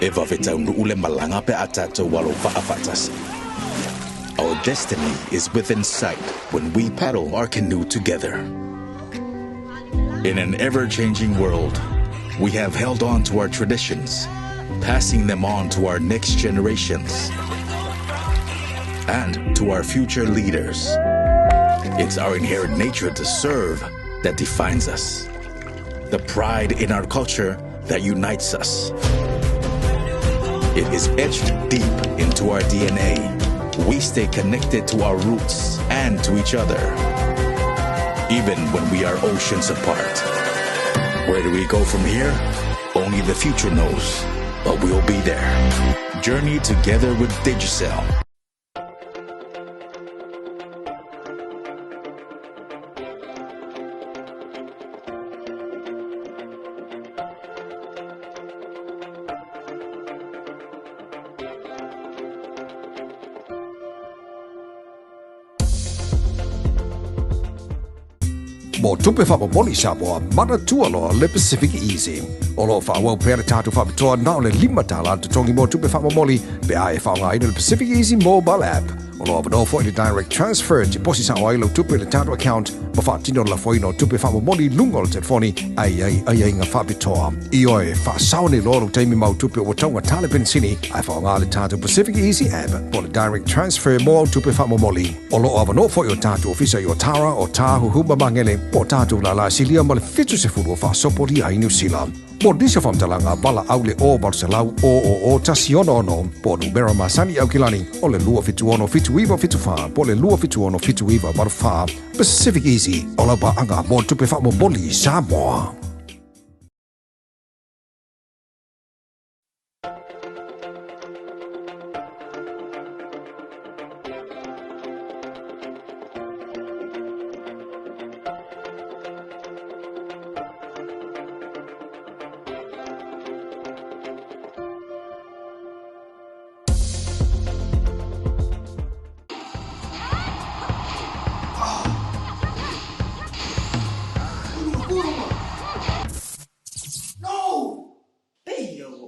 Eva vetaunu ule malanga pe atato walo fa'afatasi. Our destiny is within sight when we paddle our canoe together. In an ever-changing world, we have held on to our traditions, passing them on to our next generations and to our future leaders. It's our inherent nature to serve that defines us, the pride in our culture that unites us. It is etched deep into our DNA. We stay connected to our roots and to each other, even when we are oceans apart. Where do we go from here? Only the future knows, but we'll be there. Journey together with Digicel. Mo tupe fa boli shaboa mana tualo le Pacific Easy. Olo fa wa pere tatu fa toa na le lima tala to tongi mo tupe fa boli be ai fa ngai le Pacific Easy mobile app. Olo no for the direct transfer deposit sa oilo tupe le tatu account mo fa tino la foi no tupe fa boli lungol telefoni ai nga fa bitoa. Io e fa sauni lo taimi mau tupe o tonga tale pensini ai fa ngai le tatu Pacific Easy app for the direct transfer mo tupe fa boli. Olo ava no for your tatu ofisa your tara o tahu huma mangele o tatu la silia ma le fitu se furu fa sopori ai New Zealand. Mo disa fam talanga bala aule o Barcelau o tasiono no po numero masani au kilani o le lua fitu ono fitu iwa fitu fa po le lua fitu ono fitu iwa bar fa Pacific Easy ola ba anga mo tupe fa mo boli Samoa.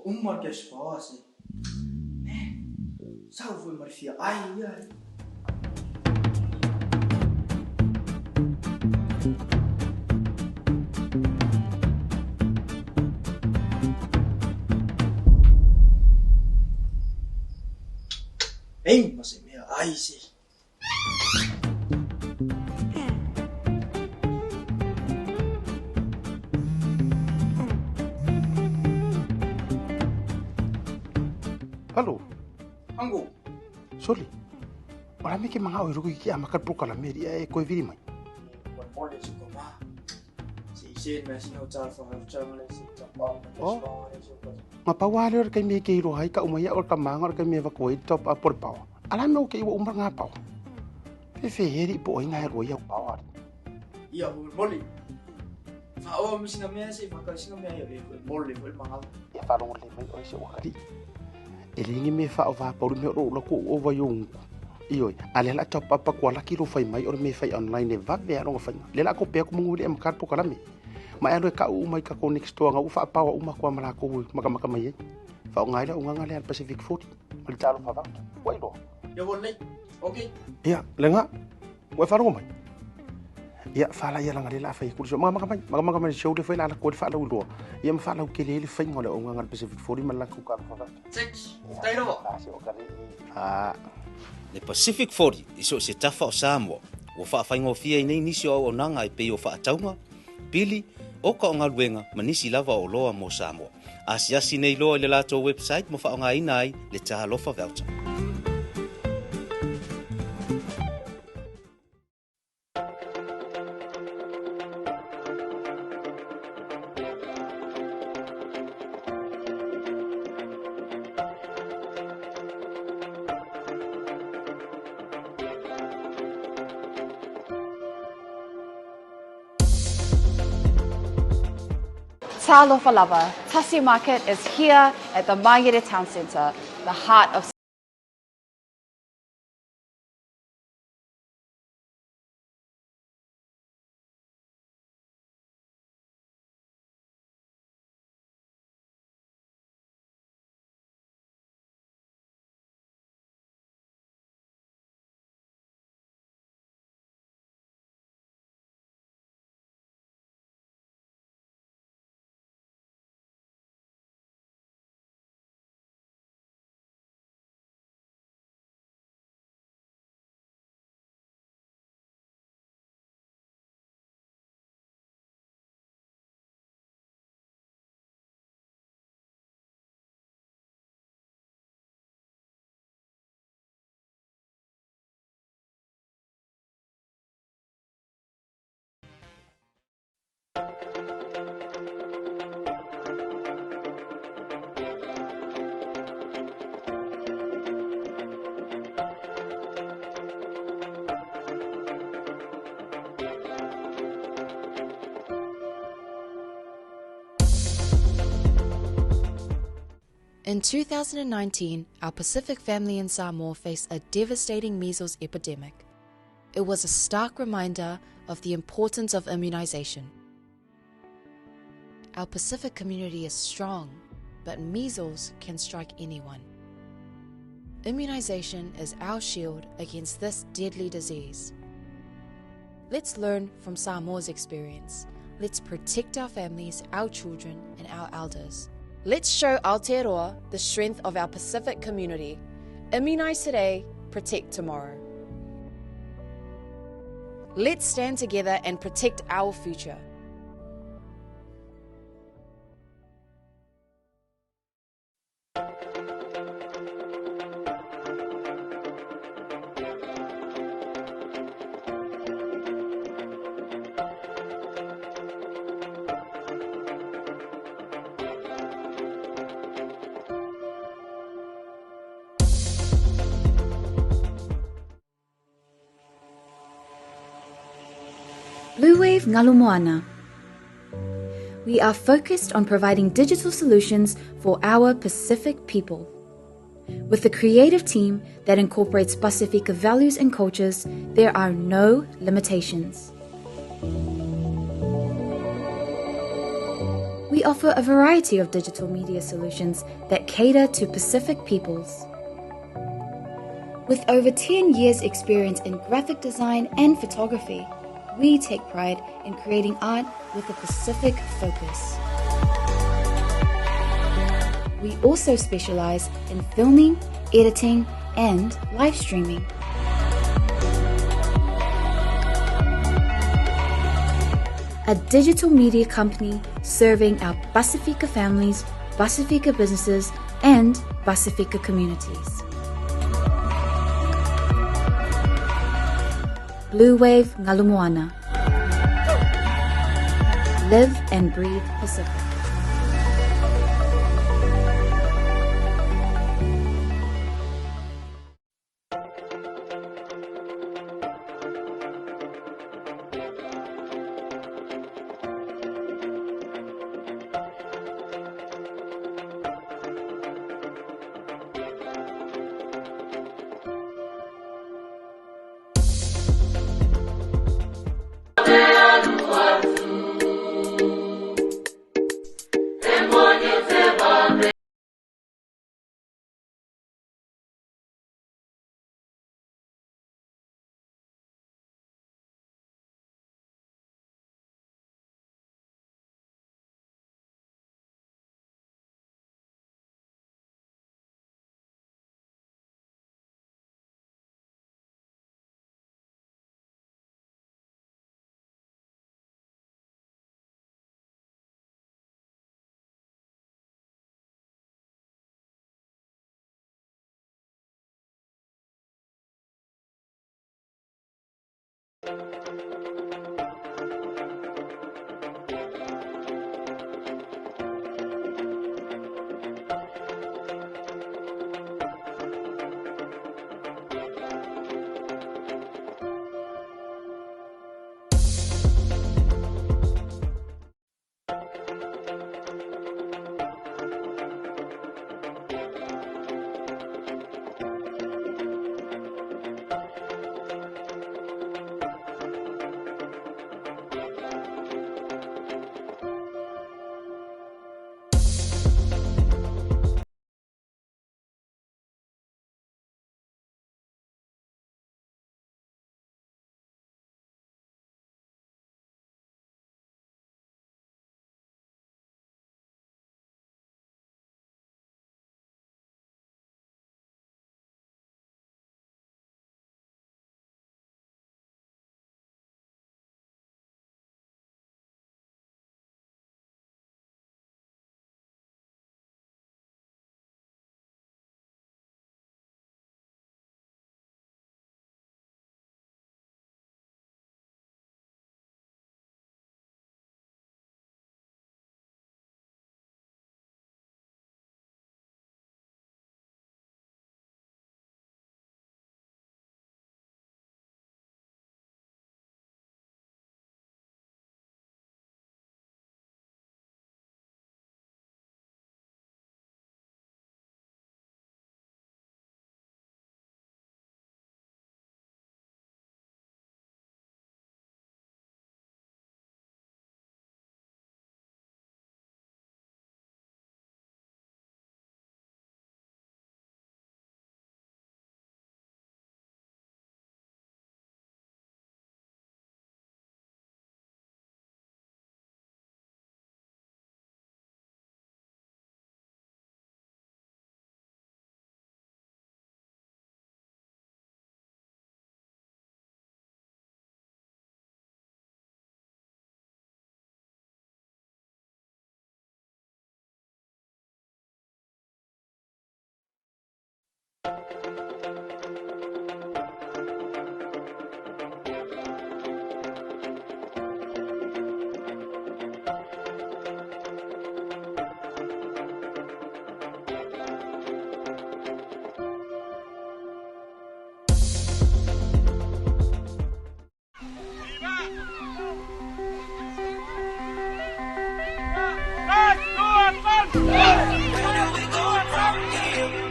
Uma que esforce, né? Salve, Marfia. Ai. Ei, mas é minha. Ai, sim. Halo, Anggo. sorry. Marami ke mga oiro ki amakat pro kala meri e ko viri mai. Mole su koma. Si na sino cha fa le si cha pa. Mapawale or kay me ke ro hai ka umaya or kamanga or kay me va ko top up por pau. Ala no ke wo umra nga pau. Fe heri po inga ro ya pau. Ia mole. Fa o mi sina me si fa ka sina me ya mole ko mga. Ya fa ro le mai o se o kari. Elingi me fa o va por me ro lo ko o va yung. Iyo, ale la top up ko la ki ro fai mai or me fai online e va ve ro fai. Le la ko pe ko munguli am kar po kala me. Ma ero ka u mai ka ko next to nga u fa pa uma ko mala ko maka mai. Fa ngai la unga ngale al Pacific 40. Mal talo fa va. Wai do. Ya volle. Okay. Ya, lenga. Wai fa ro mai. Ya fa la ya la ngale la fa ku so maka mai show de fa la ko fa la u do. Ya fa la ke le fa ngole unga ngal Pacific 40 mal la ku ka fa va. Check. Dai ro. Ah. Le Pacific 40 iso se tafa o Samoa. O fa fa ngofia nei nisi o nanga i pe o fa taunga. Pili o ka nga luenga manisi lava o loa mo Samoa. Asiasi nei loa le lato website mo fa nga inai le talo fa voucher. Talofa lava, Tasi Market is here at the Maire Town Centre, the heart of In 2019, our Pacific family in Samoa faced a devastating measles epidemic. It was a stark reminder of the importance of immunization. Our Pacific community is strong, but measles can strike anyone. Immunization is our shield against this deadly disease. Let's learn from Samoa's experience. Let's protect our families, our children, and our elders. Let's show Aotearoa the strength of our Pacific community. Immunize today, protect tomorrow. Let's stand together and protect our future. Bluwave Ngalumoana. We are focused on providing digital solutions for our Pacific people. With a creative team that incorporates Pasifika values and cultures, there are no limitations. We offer a variety of digital media solutions that cater to Pacific peoples. With over 10 years' experience in graphic design and photography, we take pride in creating art with a Pacific focus. We also specialize in filming, editing, and live streaming. A digital media company serving our Pasifika families, Pasifika businesses, and Pasifika communities. Bluwave Ngalumoana. Live and breathe Pacific.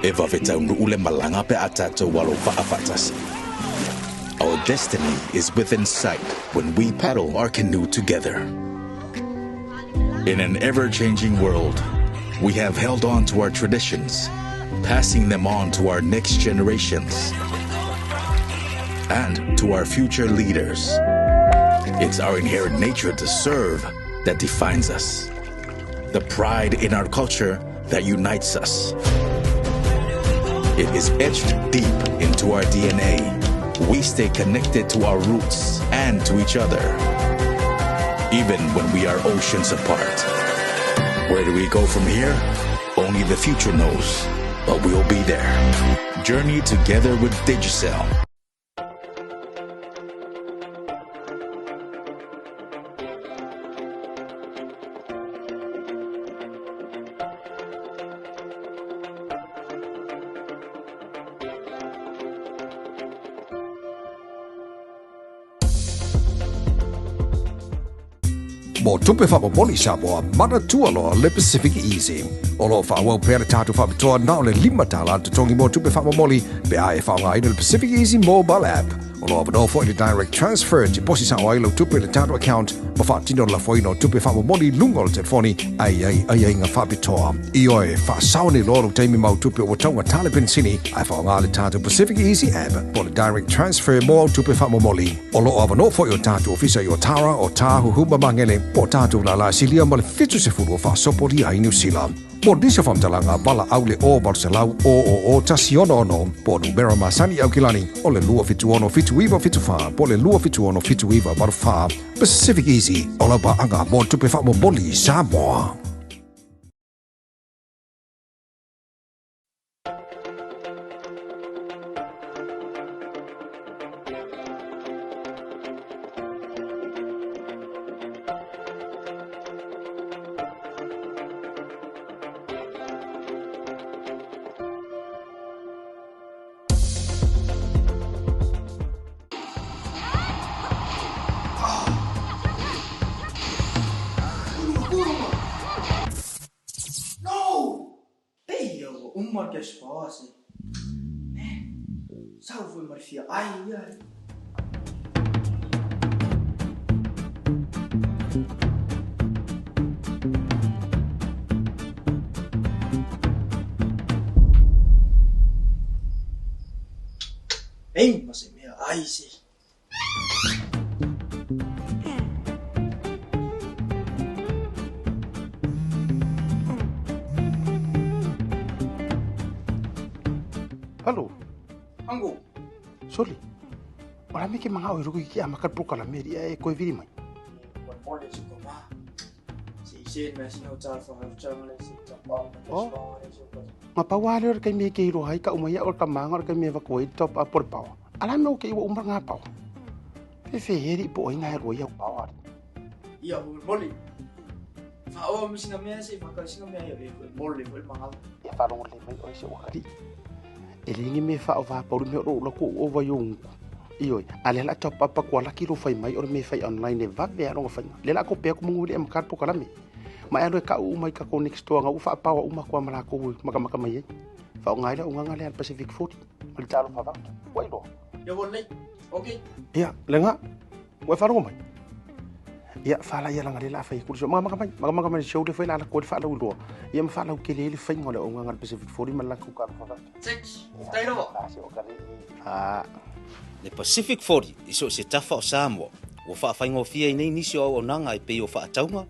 E wawetau ule malanga pe atato walo whaafatasi. Our destiny is within sight when we paddle our canoe together. In an ever-changing world, we have held on to our traditions, passing them on to our next generations and to our future leaders. It's our inherent nature to serve that defines us, the pride in our culture that unites us. It is etched deep into our DNA. We stay connected to our roots and to each other, even when we are oceans apart. Where do we go from here? Only the future knows, but we'll be there. Journey together with Digicel. Mo tupe whapapoli samoa mana tualoa le Pacific Easy. Olo whaua pere tātu whapitoa nao le 5 tala te tongi mo tupe whapamoli pe ae whaunga ina le Pacific Easy mobile app. Olo avano fo le direct transfer te posi sa oailo tupe le tātu account ma whaatino la foino tupe whapamoli lungo le telefoni ai ngā whapitoa. I oe whaasaone loro teimi mau tupe o taunga tale pensini ai whaunga le tātu Pacific Easy app po le direct transfer mo tupe whapamoli. Olo avano fo i o tātu ofisa i o Tara o Tāhu Huma Mangele po tātou la la silia ma le fitu se furu o whaasopori ai New Zealand. Mo disa whamtalanga wala au le o Barcelau o tasi ono po numera masani au kilani o le lua fitu ono fitu iwa fitu wha po le lua fitu ono fitu iwa maru wha Pacific Easy o la ba anga mo tupe wha mo boli Samoa. Uma que as fosse. Salve, Marfia. Ai. Ei, mas é minha. Ai, sim. Halo, Anggo. Soli. Wala mi ke mga oiro ki ama kat pro kala meri e ko viri mai. Buat boleh suka mah. Si masih nak cakap macam mana si cakap. Ma pa wale or kay mi ke iro hay ka umaya or tamang or kay mi va ko top up por pau. Ala no ke iwa umar nga pau. Fe heri po ay nga ro ya pau. Iya, boleh. Fao mesti namanya si makan si namanya ya boleh mahal. Ya fa ro le mai o si wakati. Elingi me fa va pa me ro la ko o va yung ioi ale la top up ko la ki ro fai mai or me fai online va ve ro fa le la ko pe ko munguli em kar po kala me ma ero ka u mai ka ko next to nga u fa pa wa uma ko mala ko maka mai fa ngai la unga le Pacific 40 mal talo fa va wai do Ya boleh. Okay. ya lenga wa fa ro mai ya fa la ya la ngai la fa ku so maka mai show de fa la ko fa la u do ya fa la ke le fa ngole unga ngal Pacific 40 mal la ku ka fa va Tai ro. Le Pacific 40 iso se tafa o Samoa o whaawhaingofia i nei nisi o nanga i pei o whaataunga,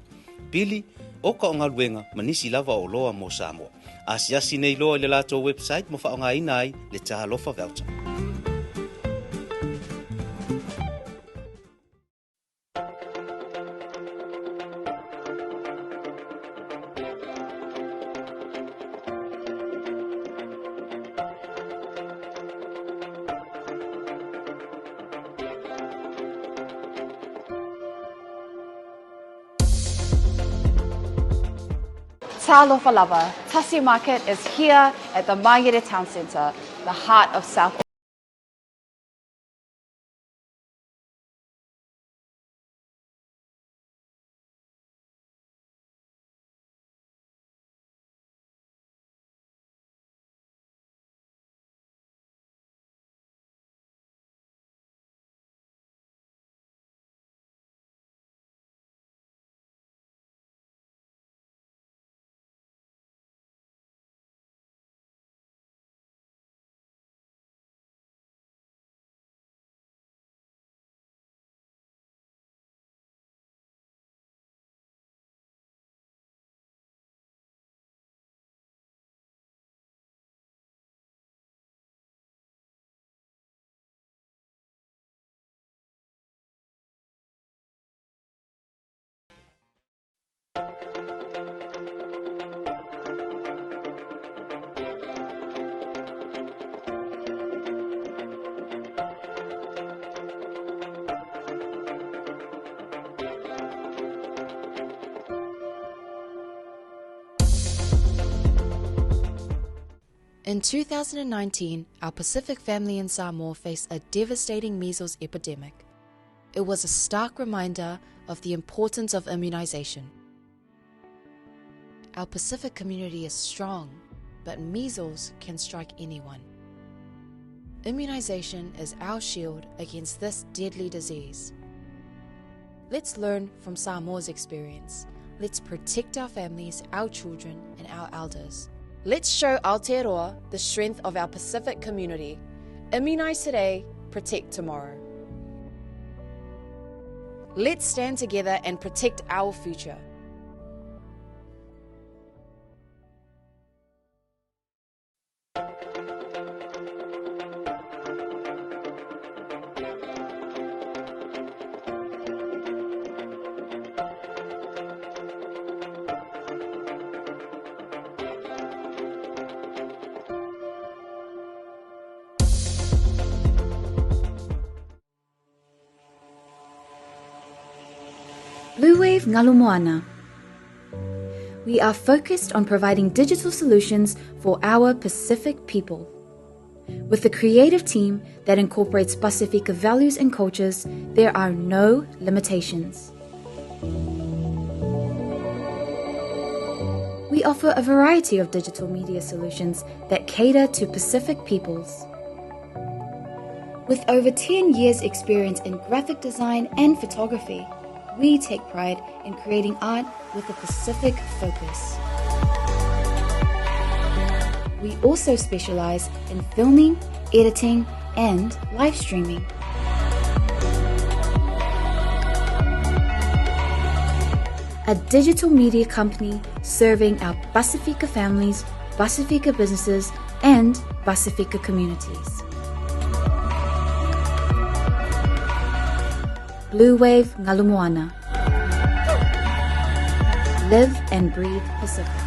pili o ka o ngā luenga manisi lava o loa mo Samoa. Asiasi nei loa i le lato website mo whaonga ina ai le taha lofa voucher. Talofa lava, Tasi Market is here at the Māngere Town Centre, the heart of South. In 2019, our Pacific family in Samoa faced a devastating measles epidemic. It was a stark reminder of the importance of immunization. Our Pacific community is strong, but measles can strike anyone. Immunization is our shield against this deadly disease. Let's learn from Samoa's experience. Let's protect our families, our children, and our elders. Let's show Aotearoa the strength of our Pacific community. Immunize today, protect tomorrow. Let's stand together and protect our future. Bluwave Ngalumoana. We are focused on providing digital solutions for our Pacific people. With a creative team that incorporates Pasifika values and cultures, there are no limitations. We offer a variety of digital media solutions that cater to Pacific peoples. With over 10 years' experience in graphic design and photography, we take pride in creating art with a Pacific focus. We also specialize in filming, editing, and live streaming. A digital media company serving our Pasifika families, Pasifika businesses, and Pasifika communities. Bluwave Ngalumoana. Live and breathe Pacific.